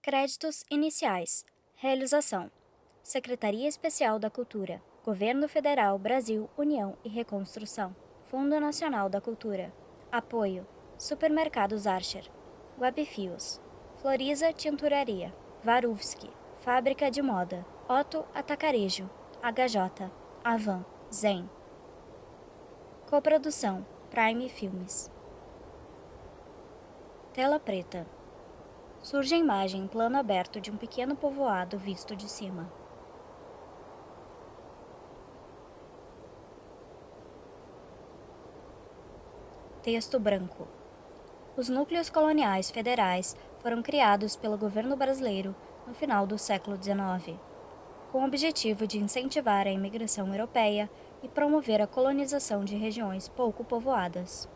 Créditos iniciais. Realização: Secretaria Especial da Cultura, Governo Federal, Brasil, União e Reconstrução, Fundo Nacional da Cultura. Apoio: Supermercados Archer, Webfios, Floriza Tinturaria, Warufski, Fábrica de Moda, Otto Atacarejo, HJ, Avan, Zen. Coprodução: Prime Filmes. Tela preta. Surge a imagem em plano aberto de um pequeno povoado visto de cima. Texto branco. Os núcleos coloniais federais foram criados pelo governo brasileiro no final do século XIX, com o objetivo de incentivar a imigração europeia e promover a colonização de regiões pouco povoadas.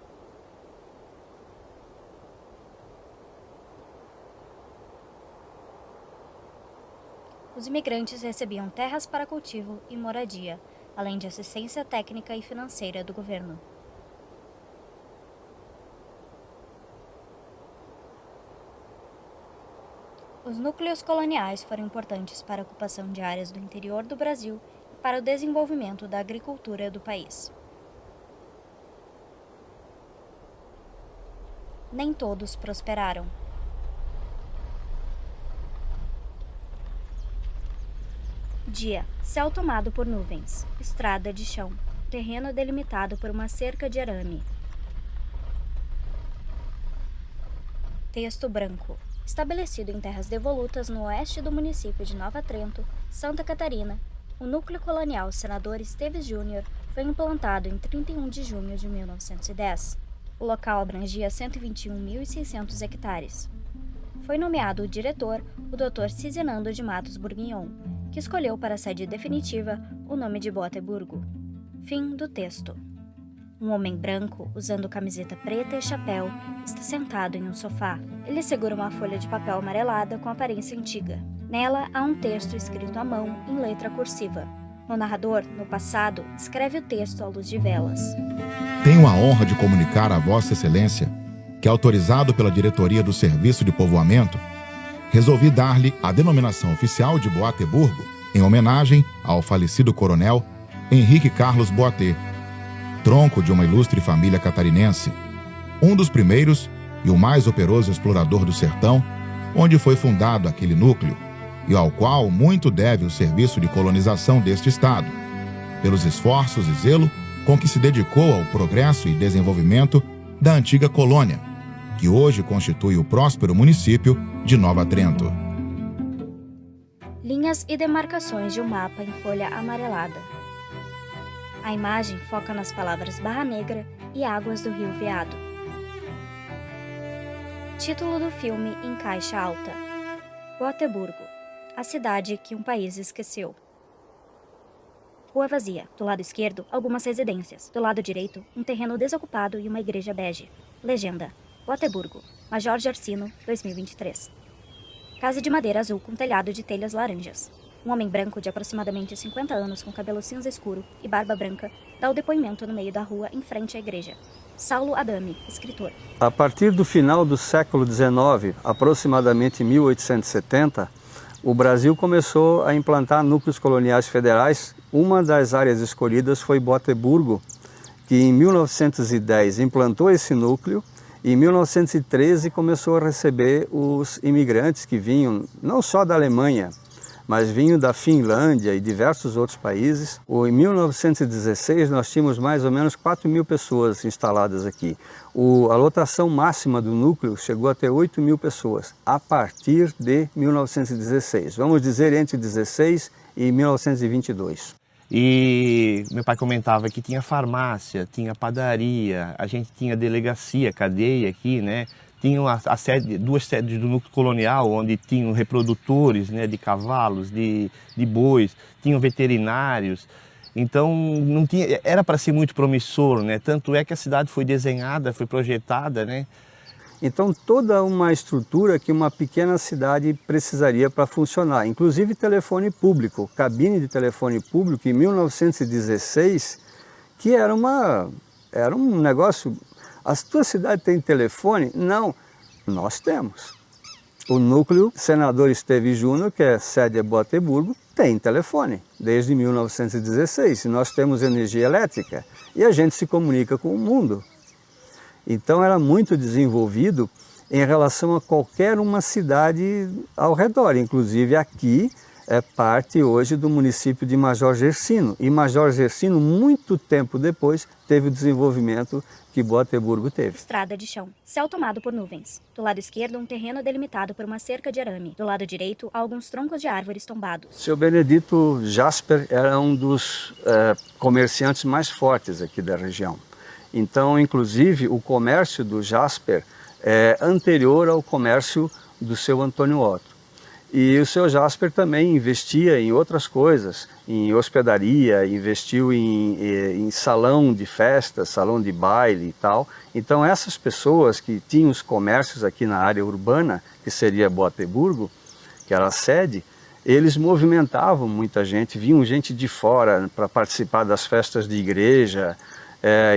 Os imigrantes recebiam terras para cultivo e moradia, além de assistência técnica e financeira do governo. Os núcleos coloniais foram importantes para a ocupação de áreas do interior do Brasil e para o desenvolvimento da agricultura do país. Nem todos prosperaram. Dia: céu tomado por nuvens, estrada de chão, terreno delimitado por uma cerca de arame. Texto branco. Estabelecido em terras devolutas no oeste do município de Nova Trento, Santa Catarina, o núcleo colonial Senador Esteves Júnior foi implantado em 31 de junho de 1910. O local abrangia 121.600 hectares. Foi nomeado o diretor o Dr. Cisenando de Matos Bourguignon, que escolheu para a sede definitiva o nome de Boteburgo. Fim do texto. Um homem branco, usando camiseta preta e chapéu, está sentado em um sofá. Ele segura uma folha de papel amarelada com aparência antiga. Nela há um texto escrito à mão em letra cursiva. O narrador, no passado, escreve o texto à luz de velas. Tenho a honra de comunicar a Vossa Excelência que, autorizado pela Diretoria do Serviço de Povoamento, resolvi dar-lhe a denominação oficial de Boteburgo, em homenagem ao falecido coronel Henrique Carlos Boatê, tronco de uma ilustre família catarinense, um dos primeiros e o mais operoso explorador do sertão, onde foi fundado aquele núcleo, e ao qual muito deve o serviço de colonização deste estado, pelos esforços e zelo com que se dedicou ao progresso e desenvolvimento da antiga colônia, que hoje constitui o próspero município de Nova Trento. Linhas e demarcações de um mapa em folha amarelada. A imagem foca nas palavras Barra Negra e Águas do Rio Veado. Título do filme em caixa alta: Boteburgo, a cidade que um país esqueceu. Rua vazia. Do lado esquerdo, algumas residências. Do lado direito, um terreno desocupado e uma igreja bege. Legenda: Boteburgo, Major Gersino, 2023. Casa de madeira azul com telhado de telhas laranjas. Um homem branco de aproximadamente 50 anos com cabelo cinza escuro e barba branca dá o depoimento no meio da rua em frente à igreja. Saulo Adame, escritor. A partir do final do século XIX, aproximadamente 1870, o Brasil começou a implantar núcleos coloniais federais. Uma das áreas escolhidas foi Boteburgo, que em 1910 implantou esse núcleo e em 1913 começou a receber os imigrantes que vinham não só da Alemanha, mas vinham da Finlândia e diversos outros países. Em 1916 nós tínhamos mais ou menos 4.000 pessoas instaladas aqui. A lotação máxima do núcleo chegou a ter 8.000 pessoas, a partir de 1916. Vamos dizer entre 16 e 1922. E meu pai comentava que tinha farmácia, tinha padaria, a gente tinha delegacia, cadeia aqui, né? Tinha duas sedes do núcleo colonial, onde tinham reprodutores, né, de cavalos, de bois, tinham veterinários. Então, não tinha, era para ser muito promissor, né? Tanto é que a cidade foi desenhada, foi projetada, né? Então, toda uma estrutura que uma pequena cidade precisaria para funcionar, inclusive telefone público, cabine de telefone público em 1916, que era um negócio. A tua cidade tem telefone? Não, nós temos. O núcleo Senador Esteves Júnior, que é sede em Boateburgo, tem telefone desde 1916. E nós temos energia elétrica e a gente se comunica com o mundo. Então era muito desenvolvido em relação a qualquer uma cidade ao redor. Inclusive aqui é parte hoje do município de Major Gercino. E Major Gercino, muito tempo depois, teve o desenvolvimento que Boateburgo teve. Estrada de chão. Céu tomado por nuvens. Do lado esquerdo, um terreno delimitado por uma cerca de arame. Do lado direito, alguns troncos de árvores tombados. Seu Benedito Jasper era um dos comerciantes mais fortes aqui da região. Então, inclusive, o comércio do Jasper é anterior ao comércio do seu Antônio Otto. E o seu Jasper também investia em outras coisas, em hospedaria, investiu em salão de festa, salão de baile e tal. Então essas pessoas que tinham os comércios aqui na área urbana, que seria Boateburgo, que era a sede, eles movimentavam muita gente, vinham gente de fora para participar das festas de igreja,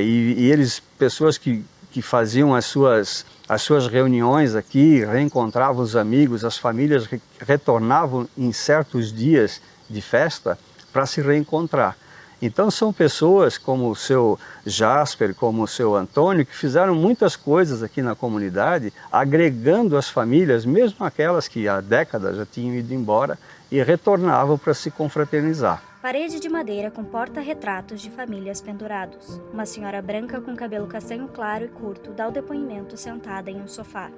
e eles, pessoas que faziam as suas reuniões aqui, reencontravam os amigos, as famílias retornavam em certos dias de festa para se reencontrar. Então são pessoas como o seu Jasper, como o seu Antônio, que fizeram muitas coisas aqui na comunidade, agregando as famílias, mesmo aquelas que há décadas já tinham ido embora, e retornavam para se confraternizar. Parede de madeira com porta-retratos de famílias pendurados. Uma senhora branca com cabelo castanho claro e curto dá o depoimento sentada em um sofá.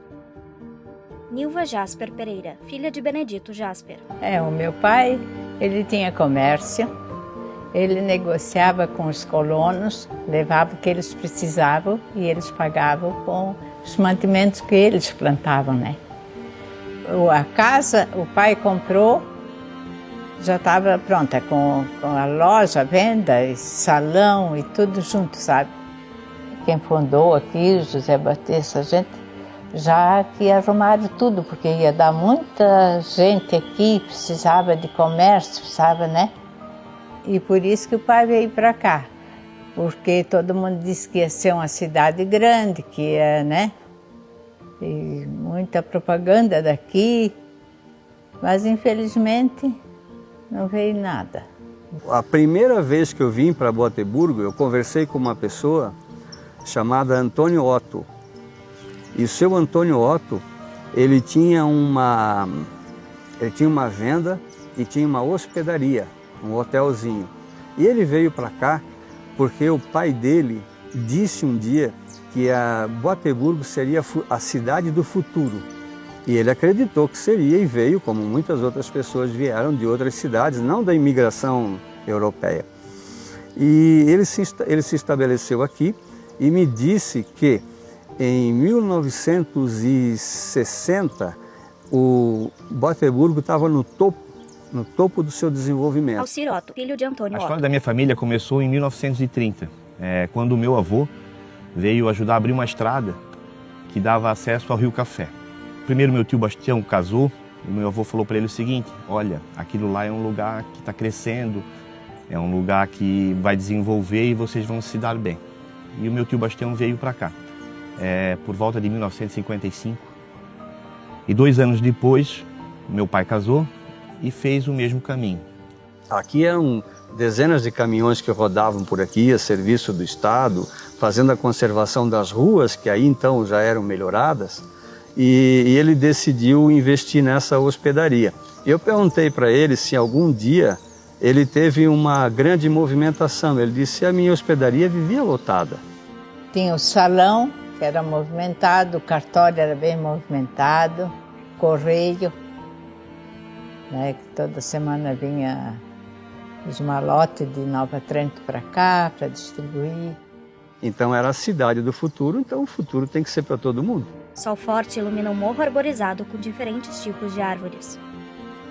Nilva Jasper Pereira, filha de Benedito Jasper. O meu pai, ele tinha comércio, ele negociava com os colonos, levava o que eles precisavam e eles pagavam com os mantimentos que eles plantavam, né? A casa, o pai comprou, já estava pronta, com a loja, a venda, e salão e tudo junto, sabe? Quem fundou aqui, o José Batista, a gente já que arrumaram tudo, porque ia dar muita gente aqui, precisava de comércio, precisava, né? E por isso que o pai veio para cá, porque todo mundo disse que ia ser uma cidade grande, que ia, né? E muita propaganda daqui, mas infelizmente não veio nada. A primeira vez que eu vim para Boateburgo, eu conversei com uma pessoa chamada Antônio Otto. E o seu Antônio Otto, ele tinha uma venda e tinha uma hospedaria, um hotelzinho. E ele veio para cá porque o pai dele disse um dia que a Boateburgo seria a cidade do futuro. E ele acreditou que seria e veio, como muitas outras pessoas vieram de outras cidades, não da imigração europeia. E ele se estabeleceu aqui e me disse que em 1960 o Boateburgo estava no topo do seu desenvolvimento. Alcir Otto, filho de Antônio A Otto. história da minha família começou em 1930, quando o meu avô veio ajudar a abrir uma estrada que dava acesso ao Rio Café. Primeiro meu tio Bastião casou e meu avô falou para ele o seguinte: olha, aquilo lá é um lugar que está crescendo, é um lugar que vai desenvolver e vocês vão se dar bem. E o meu tio Bastião veio para cá, por volta de 1955. E 2 anos depois, meu pai casou e fez o mesmo caminho. Aqui eram dezenas de caminhões que rodavam por aqui a serviço do Estado, fazendo a conservação das ruas, que aí então já eram melhoradas. E ele decidiu investir nessa hospedaria. Eu perguntei para ele se algum dia ele teve uma grande movimentação. Ele disse que a minha hospedaria vivia lotada. Tinha o salão, que era movimentado, o cartório era bem movimentado, correio, né, que toda semana vinha os malotes de Nova Trento para cá, para distribuir. Então era a cidade do futuro, então o futuro tem que ser para todo mundo. Sol forte ilumina um morro arborizado com diferentes tipos de árvores.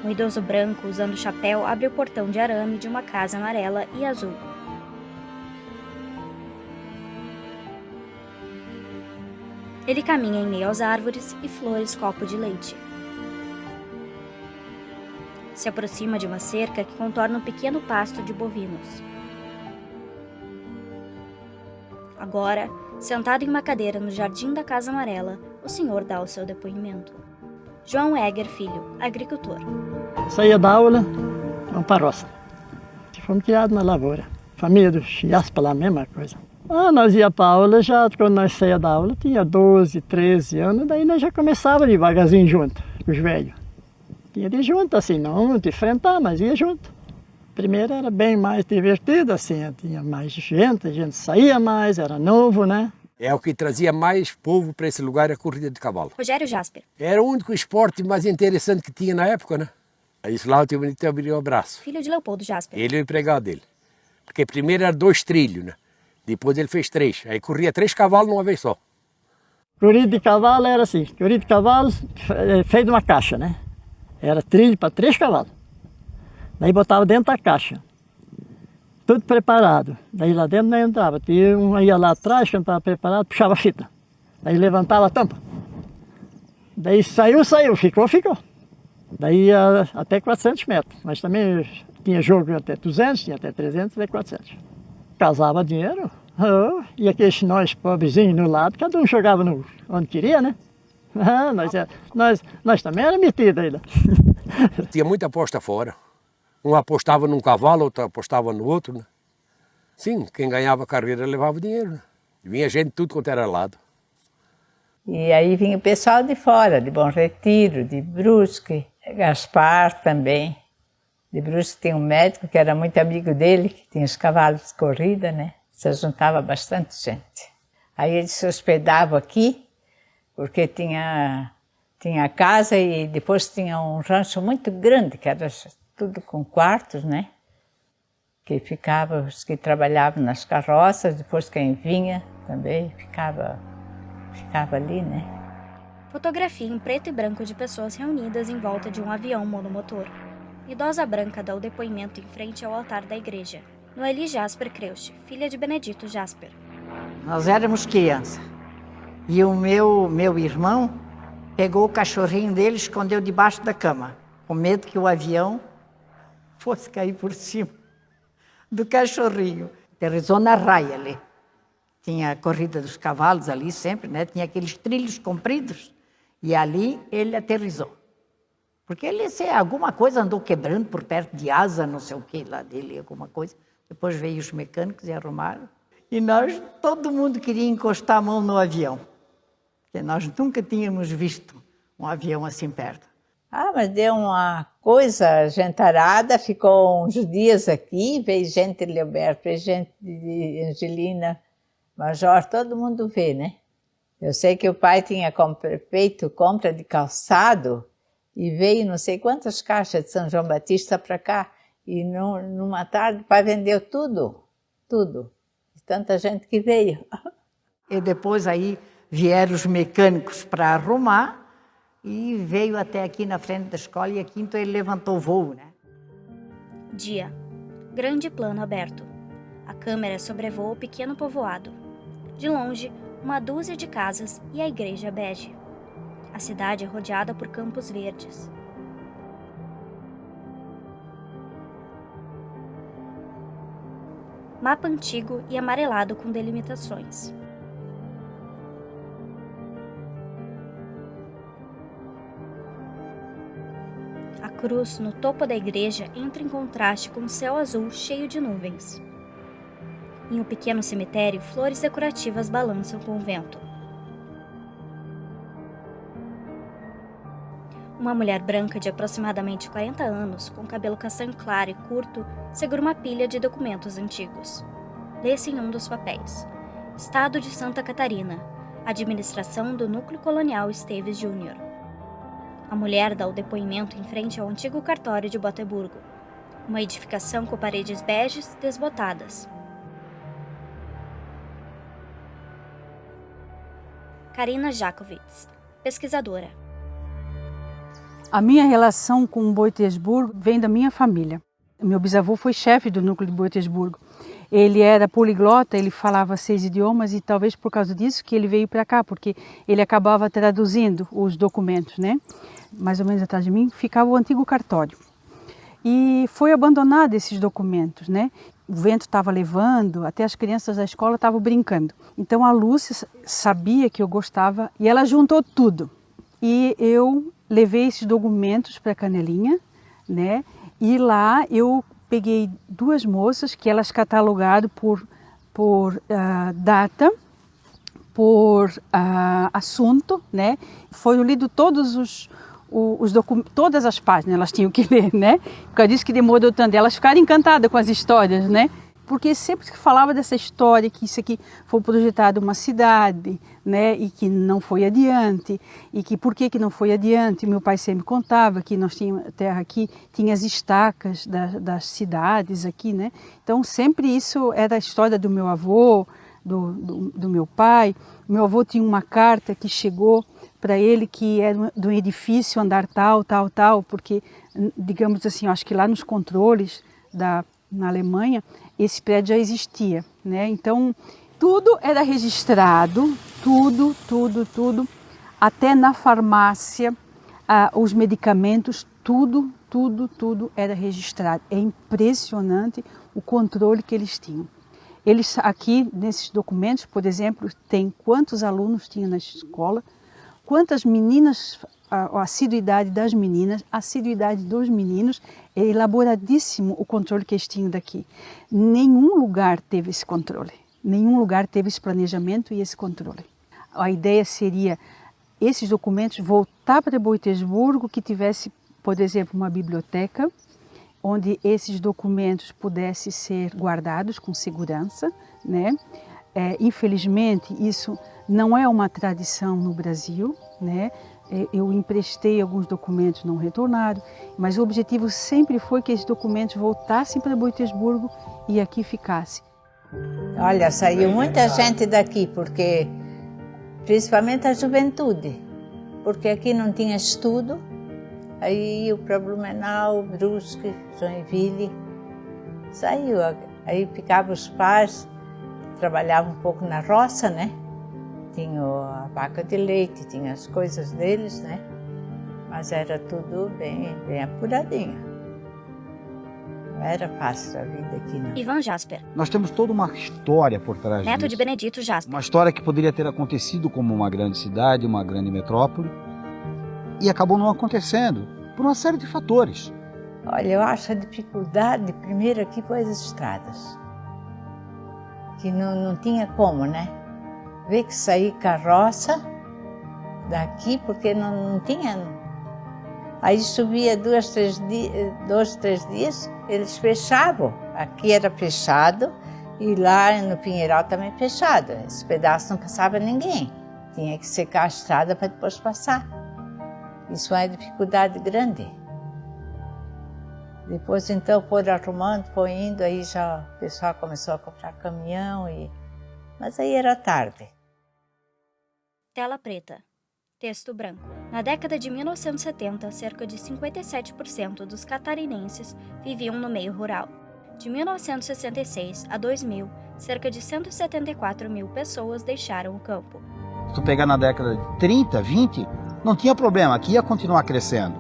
Um idoso branco, usando chapéu, abre o portão de arame de uma casa amarela e azul. Ele caminha em meio às árvores e flores copo de leite. Se aproxima de uma cerca que contorna um pequeno pasto de bovinos. Agora, sentado em uma cadeira no jardim da Casa Amarela, o senhor dá o seu depoimento. João Egger Filho, agricultor. Saía da aula, vamos para a roça. Fomos criados na lavoura. Família do Jasper lá, a mesma coisa. Nós ia para a aula já, quando nós saía da aula, tinha 12, 13 anos, daí nós já começava devagarzinho junto, com os velhos. Ia de junto, assim, não de enfrentar, mas ia junto. Primeiro era bem mais divertido, assim, tinha mais gente, a gente saía mais, era novo, né? É o que trazia mais povo para esse lugar, a corrida de cavalo. Rogério Jasper. Era o único esporte mais interessante que tinha na época, né? Isso lá o tio Benedito abriu o braço. Filho de Leopoldo Jasper. Ele e o empregado dele. Porque primeiro era 2 trilhos, né? Depois ele fez 3. Aí corria 3 cavalos numa vez só. Corrida de cavalo era assim, corrida de cavalo feito uma caixa, né? Era trilho para 3 cavalos. Daí botava dentro da caixa. Tudo preparado. Daí lá dentro não entrava. Tinha um ia lá atrás, quando estava preparado, puxava a fita. Daí levantava a tampa. Daí saiu, ficou. Daí ia até 400 metros. Mas também tinha jogo até 200, tinha até 300, até 400. Casava dinheiro. E aqueles nós pobrezinhos no lado, cada um jogava onde queria, né? Nós também era metidos ainda. Tinha muita aposta fora. Um apostava num cavalo, outro apostava no outro, né? Sim, quem ganhava a carreira levava dinheiro, né? Vinha gente de tudo quanto era lado. E aí vinha o pessoal de fora, de Bom Retiro, de Brusque, Gaspar também. De Brusque tem um médico que era muito amigo dele, que tinha os cavalos de corrida, né? Se juntava bastante gente. Aí eles se hospedavam aqui, porque tinha casa e depois tinha um rancho muito grande, que era tudo com quartos, né? Que ficava, os que trabalhavam nas carroças, depois quem vinha também ficava ali, né? Fotografia em preto e branco de pessoas reunidas em volta de um avião monomotor. Idosa branca dá o depoimento em frente ao altar da igreja. Noeli Jasper Kreusch, filha de Benedito Jasper. Nós éramos crianças. E o meu irmão pegou o cachorrinho dele e escondeu debaixo da cama, com medo que o avião fosse cair por cima do cachorrinho. Aterrissou na raia ali. Tinha a corrida dos cavalos ali sempre, né? Tinha aqueles trilhos compridos. E ali ele aterrissou. Porque ele, alguma coisa andou quebrando por perto de asa, não sei o que lá dele, alguma coisa. Depois veio os mecânicos e arrumaram. E todo mundo queria encostar a mão no avião. Porque nós nunca tínhamos visto um avião assim perto. Mas deu uma coisa gentarada, ficou uns dias aqui, veio gente de Leoberto, veio gente de Angelina, Major, todo mundo vê, né? Eu sei que o pai tinha feito compra de calçado e veio não sei quantas caixas de São João Batista para cá. E numa tarde o pai vendeu tudo. De tanta gente que veio. E depois aí vieram os mecânicos para arrumar e veio até aqui na frente da escola e aqui então ele levantou o voo, né? Dia. Grande plano aberto. A câmera sobrevoa o pequeno povoado. De longe, uma dúzia de casas e a igreja bege. A cidade é rodeada por campos verdes. Mapa antigo e amarelado com delimitações. A cruz no topo da igreja entra em contraste com o céu azul cheio de nuvens. Em um pequeno cemitério, flores decorativas balançam com o vento. Uma mulher branca de aproximadamente 40 anos, com cabelo castanho claro e curto, segura uma pilha de documentos antigos. Lê-se em um dos papéis: Estado de Santa Catarina, Administração do Núcleo Colonial Esteves Júnior. A mulher dá o depoimento em frente ao antigo cartório de Boteburgo, uma edificação com paredes beges desbotadas. Karina Jacovitz, pesquisadora. A minha relação com Boitesburgo vem da minha família. Meu bisavô foi chefe do núcleo de Boitesburgo. Ele era poliglota, ele falava 6 idiomas e talvez por causa disso que ele veio para cá, porque ele acabava traduzindo os documentos, né? Mais ou menos atrás de mim ficava o antigo cartório. E foi abandonado esses documentos, né? O vento estava levando, até as crianças da escola estavam brincando. Então a Lúcia sabia que eu gostava e ela juntou tudo. E eu levei esses documentos para Canelinha, né? E lá eu peguei 2 moças que elas catalogaram por data, por assunto, né? Foi lido todos todas as páginas, elas tinham que ler, né? Por causa disso que demorou tanto. Elas ficaram encantadas com as histórias, né? Porque sempre que falava dessa história, que isso aqui foi projetado uma cidade, né, e que não foi adiante, e que por que não foi adiante, meu pai sempre contava que nós tínhamos terra aqui, tinha as estacas das cidades aqui, né, então sempre isso era a história do meu avô, do meu pai. Meu avô tinha uma carta que chegou para ele que era do edifício andar tal, porque, digamos assim, acho que lá nos controles na Alemanha, esse prédio já existia, né? Então, tudo era registrado, tudo, até na farmácia, os medicamentos, tudo era registrado. É impressionante o controle que eles tinham. Eles aqui, nesses documentos, por exemplo, tem quantos alunos tinha na escola, quantas meninas, a assiduidade das meninas, a assiduidade dos meninos. É elaboradíssimo o controle que eles tinham daqui. Nenhum lugar teve esse controle, nenhum lugar teve esse planejamento e esse controle. A ideia seria esses documentos voltar para Boitesburgo, que tivesse, por exemplo, uma biblioteca, onde esses documentos pudessem ser guardados com segurança, né? Infelizmente, isso não é uma tradição no Brasil, né? Eu emprestei alguns documentos, não retornaram, mas o objetivo sempre foi que esses documentos voltassem para Boitesburgo e aqui ficassem. Olha, saiu muita gente daqui, porque principalmente a juventude, porque aqui não tinha estudo, aí o Blumenau, Brusque, Joinville, saiu, aí ficavam os pais, trabalhavam um pouco na roça, né? Tinha a vaca de leite, tinha as coisas deles, né? Mas era tudo bem apuradinho. Não era fácil a vida aqui, não. Ivan Jasper. Nós temos toda uma história por trás disso. Neto de Benedito Jasper. Uma história que poderia ter acontecido como uma grande cidade, uma grande metrópole, e acabou não acontecendo, por uma série de fatores. Olha, eu acho a dificuldade, primeiro aqui, foi as estradas. Que não tinha como, né? Ver que sair carroça daqui, porque não tinha. Aí chovia 2, 3 dias, eles fechavam. Aqui era fechado e lá no Pinheiral também fechado. Esse pedaço não passava ninguém. Tinha que secar a estrada para depois passar. Isso é uma dificuldade grande. Depois então foram arrumando, foi indo, aí já o pessoal começou a comprar caminhão, mas aí era tarde. Tela preta. Texto branco. Na década de 1970, cerca de 57% dos catarinenses viviam no meio rural. De 1966 a 2000, cerca de 174 mil pessoas deixaram o campo. Se tu pegar na década de 30, 20, não tinha problema, aqui ia continuar crescendo.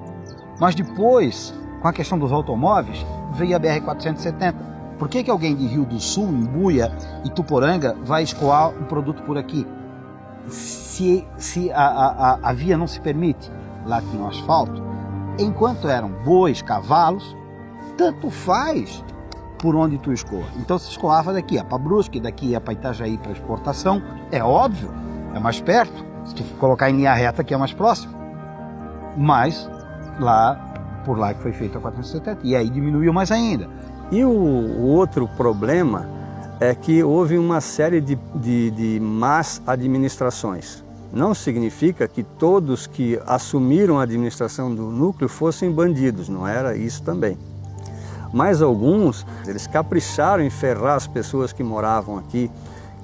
Mas depois, com a questão dos automóveis, veio a BR-470. Por que alguém de Rio do Sul, Imbuia e Tuporanga vai escoar um produto por aqui? Se a via não se permite, lá tinha um asfalto, enquanto eram bois, cavalos, tanto faz por onde tu escoa. Então se escoava daqui, ia para Brusque, daqui ia para Itajaí para exportação, é óbvio, é mais perto, se tu colocar em linha reta aqui é mais próximo, mas por lá que foi feito a 470, e aí diminuiu mais ainda. E o outro problema é que houve uma série de más administrações. Não significa que todos que assumiram a administração do núcleo fossem bandidos, não era isso também. Mas alguns, eles capricharam em ferrar as pessoas que moravam aqui,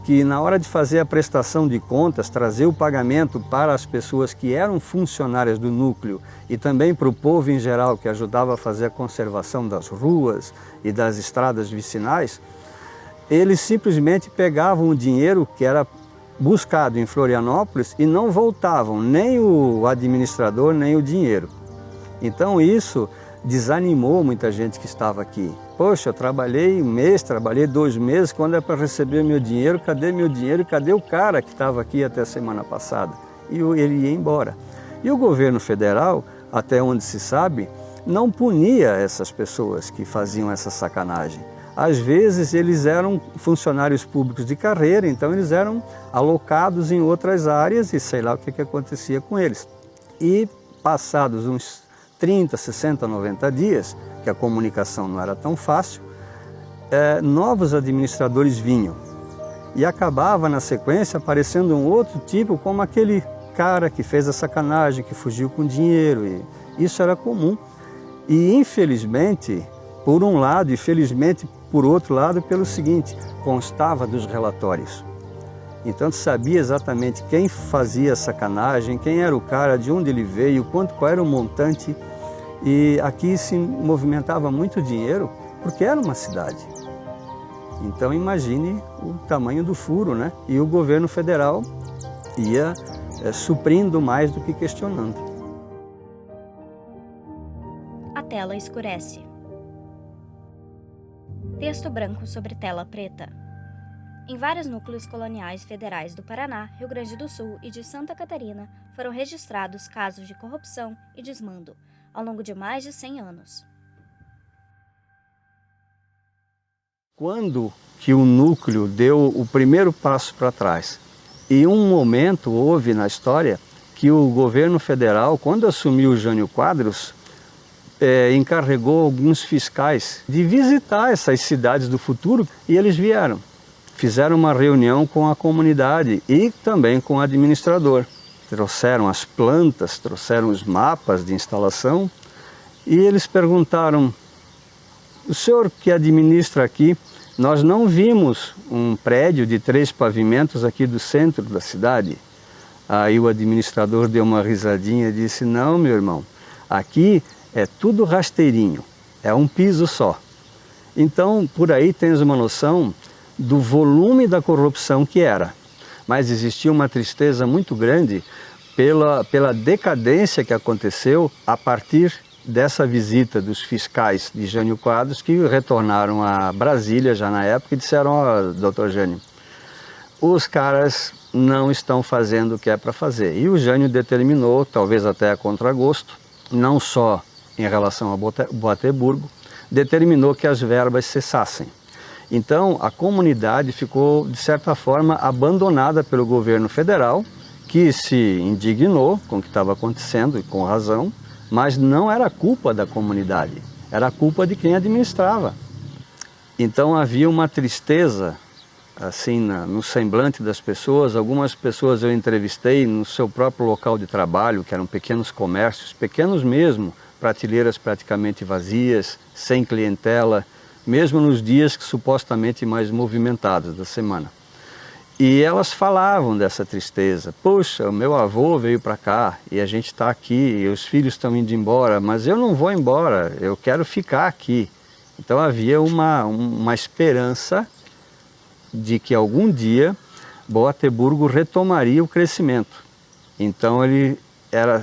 que na hora de fazer a prestação de contas, trazer o pagamento para as pessoas que eram funcionárias do núcleo e também para o povo em geral que ajudava a fazer a conservação das ruas e das estradas vicinais, eles simplesmente pegavam o dinheiro que era buscado em Florianópolis e não voltavam nem o administrador nem o dinheiro. Então isso desanimou muita gente que estava aqui. Poxa, eu trabalhei 1 mês, trabalhei 2 meses, quando é para receber meu dinheiro? Cadê meu dinheiro e cadê o cara que estava aqui até a semana passada? E ele ia embora. E o governo federal, até onde se sabe, não punia essas pessoas que faziam essa sacanagem. Às vezes eles eram funcionários públicos de carreira, então eles eram alocados em outras áreas e sei lá o que acontecia com eles. E passados uns 30, 60, 90 dias, que a comunicação não era tão fácil, novos administradores vinham. E acabava na sequência aparecendo um outro tipo, como aquele cara que fez a sacanagem, que fugiu com dinheiro. E isso era comum. E infelizmente, por um lado, e felizmente por outro lado, pelo seguinte, constava dos relatórios. Então se sabia exatamente quem fazia a sacanagem, quem era o cara, de onde ele veio, qual era o montante. E aqui se movimentava muito dinheiro, porque era uma cidade. Então imagine o tamanho do furo, né? E o governo federal ia suprindo mais do que questionando. A tela escurece. Texto branco sobre tela preta. Em vários núcleos coloniais federais do Paraná, Rio Grande do Sul e de Santa Catarina foram registrados casos de corrupção e desmando, ao longo de mais de 100 anos. Quando que o núcleo deu o primeiro passo para trás? E um momento houve na história que o governo federal, quando assumiu o Jânio Quadros, encarregou alguns fiscais de visitar essas cidades do futuro e eles vieram. Fizeram uma reunião com a comunidade e também com o administrador. Trouxeram as plantas, trouxeram os mapas de instalação e eles perguntaram: o senhor que administra aqui, nós não vimos um prédio de 3 pavimentos aqui do centro da cidade? Aí o administrador deu uma risadinha e disse: não, meu irmão, aqui é tudo rasteirinho, é um piso só. Então, por aí tens uma noção do volume da corrupção que era. Mas existia uma tristeza muito grande pela decadência que aconteceu a partir dessa visita dos fiscais de Jânio Quadros, que retornaram a Brasília já na época e disseram: ó, doutor Jânio, os caras não estão fazendo o que é para fazer. E o Jânio determinou, talvez até a contragosto, não só em relação a Boateburgo, determinou que as verbas cessassem. Então a comunidade ficou, de certa forma, abandonada pelo governo federal, que se indignou com o que estava acontecendo, e com razão, mas não era culpa da comunidade, era culpa de quem administrava. Então havia uma tristeza assim no semblante das pessoas. Algumas pessoas eu entrevistei no seu próprio local de trabalho, que eram pequenos comércios, pequenos mesmo, prateleiras praticamente vazias, sem clientela, mesmo nos dias que supostamente mais movimentados da semana. E elas falavam dessa tristeza. Poxa, o meu avô veio para cá e a gente está aqui, e os filhos estão indo embora, mas eu não vou embora, eu quero ficar aqui. Então havia uma esperança de que algum dia Boateburgo retomaria o crescimento. Então ele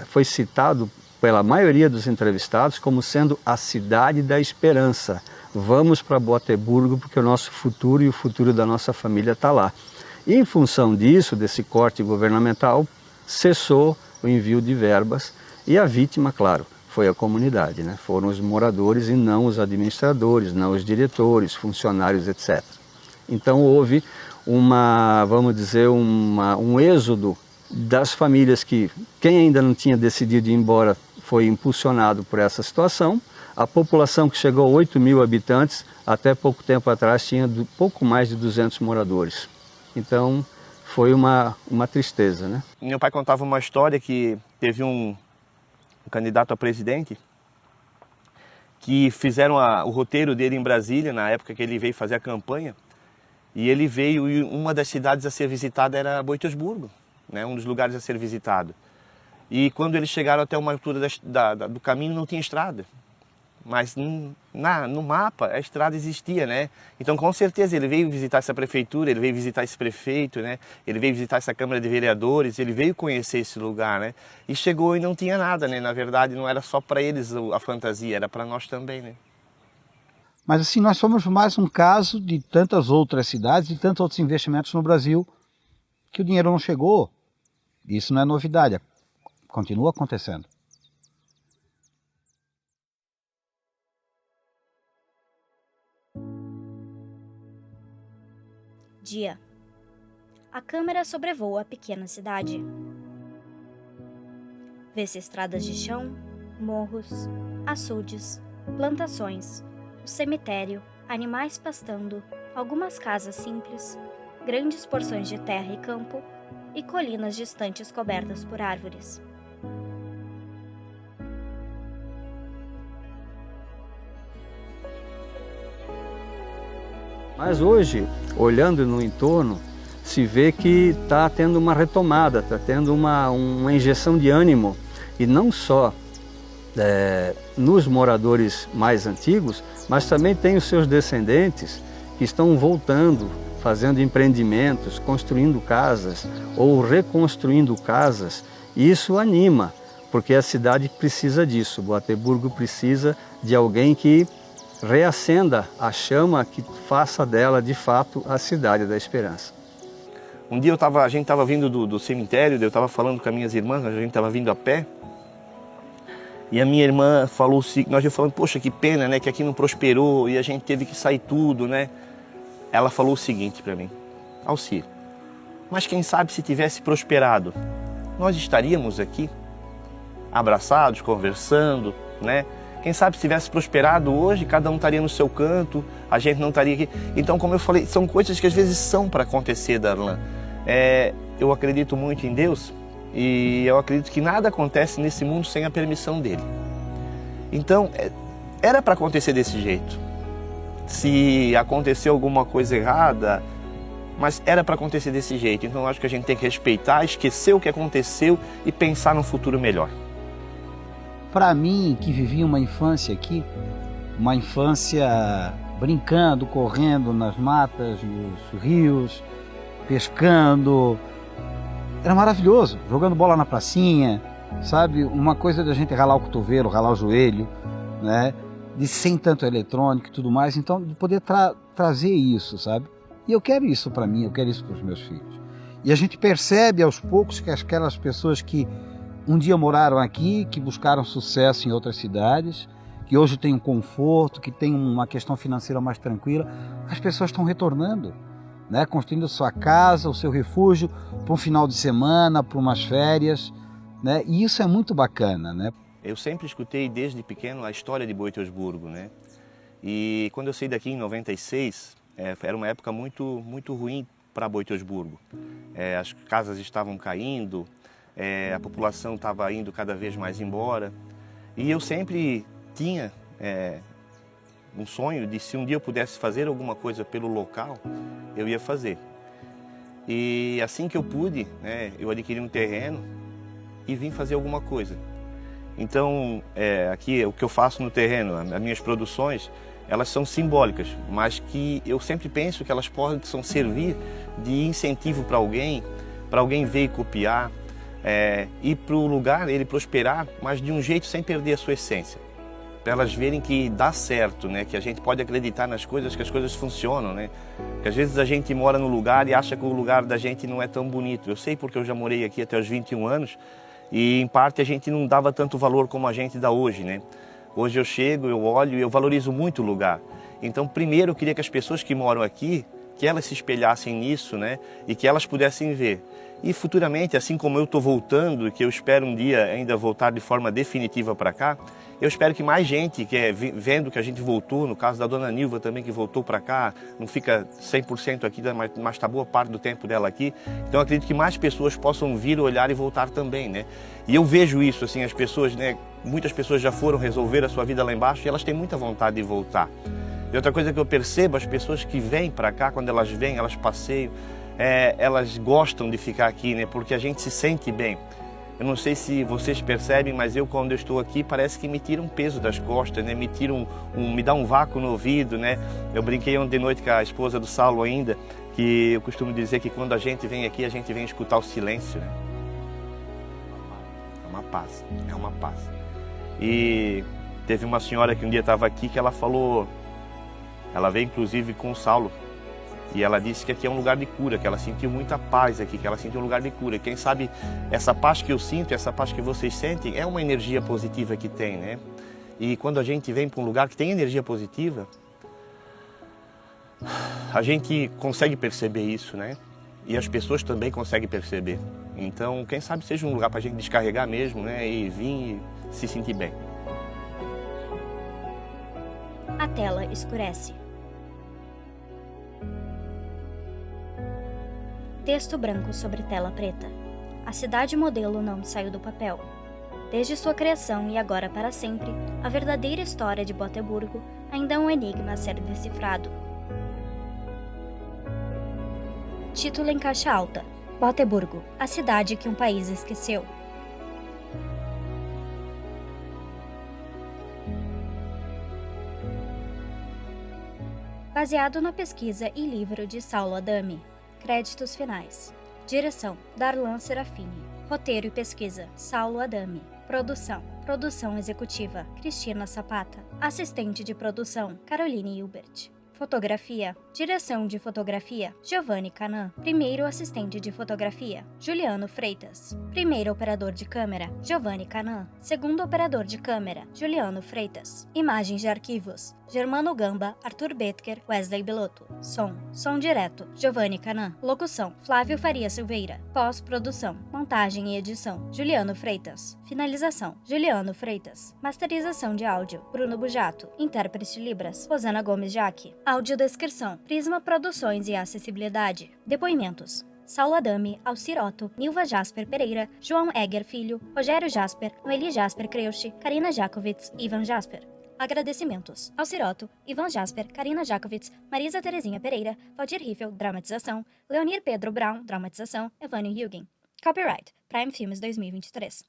foi citado pela maioria dos entrevistados como sendo a cidade da esperança. Vamos para Boateburgo porque o nosso futuro e o futuro da nossa família está lá. E em função disso, desse corte governamental, cessou o envio de verbas e a vítima, claro, foi a comunidade, né? Foram os moradores e não os administradores, não os diretores, funcionários, etc. Então houve vamos dizer, um êxodo das famílias que, quem ainda não tinha decidido ir embora, foi impulsionado por essa situação. A população, que chegou a 8 mil habitantes, até pouco tempo atrás tinha pouco mais de 200 moradores. Então foi uma tristeza, né? Meu pai contava uma história que teve um candidato a presidente que fizeram o roteiro dele em Brasília, na época que ele veio fazer a campanha, e ele veio, e uma das cidades a ser visitada era Boitesburgo, né? Um dos lugares a ser visitado. E quando eles chegaram até uma altura do caminho, não tinha estrada. Mas no mapa a estrada existia, né? Então com certeza ele veio visitar essa prefeitura, ele veio visitar esse prefeito, né? Ele veio visitar essa Câmara de Vereadores, ele veio conhecer esse lugar, né? E chegou e não tinha nada, né? Na verdade não era só para eles a fantasia, era para nós também, né? Mas assim, nós somos mais um caso de tantas outras cidades, de tantos outros investimentos no Brasil, que o dinheiro não chegou. Isso não é novidade. continua acontecendo. Dia. A câmera sobrevoa a pequena cidade. Vê-se estradas de chão, morros, açudes, plantações, o cemitério, animais pastando, algumas casas simples, grandes porções de terra e campo e colinas distantes cobertas por árvores. Mas hoje, olhando no entorno, se vê que está tendo uma retomada, está tendo uma injeção de ânimo, e não só nos moradores mais antigos, mas também tem os seus descendentes que estão voltando, fazendo empreendimentos, construindo casas ou reconstruindo casas. E isso anima, porque a cidade precisa disso. Boateburgo precisa de alguém que reacenda a chama, que faça dela, de fato, a cidade da esperança. Um dia a gente estava vindo do cemitério, eu estava falando com as minhas irmãs, a gente estava vindo a pé, e a minha irmã falou, nós já falamos, poxa, que pena, né, que aqui não prosperou e a gente teve que sair tudo, né? Ela falou o seguinte para mim: Alcir, mas quem sabe se tivesse prosperado, nós estaríamos aqui, abraçados, conversando, né? Quem sabe se tivesse prosperado hoje, cada um estaria no seu canto, a gente não estaria aqui. Então, como eu falei, são coisas que às vezes são para acontecer, Darlan. Eu acredito muito em Deus e eu acredito que nada acontece nesse mundo sem a permissão dele. Então, era para acontecer desse jeito. Se aconteceu alguma coisa errada, mas era para acontecer desse jeito. Então, eu acho que a gente tem que respeitar, esquecer o que aconteceu e pensar num futuro melhor. Para mim, que vivi uma infância aqui, uma infância brincando, correndo nas matas, nos rios, pescando, era maravilhoso, jogando bola na pracinha, sabe? Uma coisa da gente ralar o cotovelo, ralar o joelho, né? De sem tanto eletrônico e tudo mais, então de poder trazer isso, sabe? E eu quero isso para mim, eu quero isso para os meus filhos. E a gente percebe aos poucos que aquelas pessoas que um dia moraram aqui, que buscaram sucesso em outras cidades, que hoje têm um conforto, que têm uma questão financeira mais tranquila, as pessoas estão retornando, né? Construindo a sua casa, o seu refúgio, para um final de semana, para umas férias, né? E isso é muito bacana, né? Eu sempre escutei desde pequeno a história de Boiteursburgo, né? E quando eu saí daqui em 96, era uma época muito, muito ruim para Boiteursburgo. As casas estavam caindo, a população estava indo cada vez mais embora. E eu sempre tinha um sonho de, se um dia eu pudesse fazer alguma coisa pelo local, eu ia fazer. E assim que eu pude, né, eu adquiri um terreno e vim fazer alguma coisa. Então, aqui o que eu faço no terreno, as minhas produções, elas são simbólicas, mas que eu sempre penso que elas possam servir de incentivo para alguém ver e copiar, ir para o lugar, ele prosperar, mas de um jeito sem perder a sua essência. Para elas verem que dá certo, né? Que a gente pode acreditar nas coisas, que as coisas funcionam, né? Que às vezes a gente mora no lugar e acha que o lugar da gente não é tão bonito. Eu sei porque eu já morei aqui até os 21 anos e, em parte, a gente não dava tanto valor como a gente dá hoje, né? Hoje eu chego, eu olho e eu valorizo muito o lugar. Então, primeiro, eu queria que as pessoas que moram aqui, que elas se espelhassem nisso, né? E que elas pudessem ver. E futuramente, assim como eu estou voltando, que eu espero um dia ainda voltar de forma definitiva para cá, eu espero que mais gente, que vendo que a gente voltou, no caso da dona Nilva também, que voltou para cá, não fica 100% aqui, mas está boa parte do tempo dela aqui. Então eu acredito que mais pessoas possam vir, olhar e voltar também, né? E eu vejo isso, assim, as pessoas, né? Muitas pessoas já foram resolver a sua vida lá embaixo e elas têm muita vontade de voltar. E outra coisa que eu percebo, as pessoas que vêm para cá, quando elas vêm, elas passeiam, elas gostam de ficar aqui, né? Porque a gente se sente bem. Eu não sei se vocês percebem, mas eu, quando eu estou aqui, parece que me tira um peso das costas, né? Me dá um vácuo no ouvido, né? Eu brinquei ontem de noite com a esposa do Saulo ainda, que eu costumo dizer que quando a gente vem aqui, a gente vem escutar o silêncio, né? É uma paz, é uma paz. E teve uma senhora que um dia estava aqui que ela falou, ela veio inclusive com o Saulo, E ela disse que aqui é um lugar de cura, que ela sentiu muita paz aqui, que ela sentiu um lugar de cura. E quem sabe essa paz que eu sinto, essa paz que vocês sentem, é uma energia positiva que tem, né? E quando a gente vem para um lugar que tem energia positiva, a gente consegue perceber isso, né? E as pessoas também conseguem perceber. Então, quem sabe seja um lugar para a gente descarregar mesmo, né? E vir e se sentir bem. A tela escurece. Texto branco sobre tela preta. A cidade modelo não saiu do papel. Desde sua criação e agora para sempre, a verdadeira história de Boteburgo ainda é um enigma a ser decifrado. Título em caixa alta: Boteburgo, a cidade que um país esqueceu. Baseado na pesquisa e livro de Saulo Adami. Créditos finais. Direção: Darlan Serafini. Roteiro e pesquisa: Saulo Adami. Produção executiva: Cristina Sapata. Assistente de produção: Caroline Hilbert. Fotografia. Direção de fotografia: Giovanni Canan. Primeiro assistente de fotografia: Juliano Freitas. Primeiro operador de câmera: Giovanni Canan. Segundo operador de câmera: Juliano Freitas. Imagens de arquivos: Germano Gamba, Arthur Betker, Wesley Belotto. Som direto: Giovanni Canan. Locução: Flávio Faria Silveira. Pós-produção, montagem e edição: Juliano Freitas. Finalização: Juliano Freitas. Masterização de áudio: Bruno Bujato. Intérprete Libras: Rosana Gomes Jaque. Audiodescrição: Prisma Produções e Acessibilidade. Depoimentos: Saulo Adami, Alcir Otto, Nilva Jasper Pereira, João Egger Filho, Rogério Jasper, Noeli Jasper Kreusch, Karina Jakovitz, Ivan Jasper. Agradecimentos: Alcir Otto, Ivan Jasper, Karina Jakovitz, Marisa Terezinha Pereira, Valdir Riffel, dramatização, Leonir Pedro Brown, dramatização, Evânio Hugen. Copyright: Prime Filmes 2023.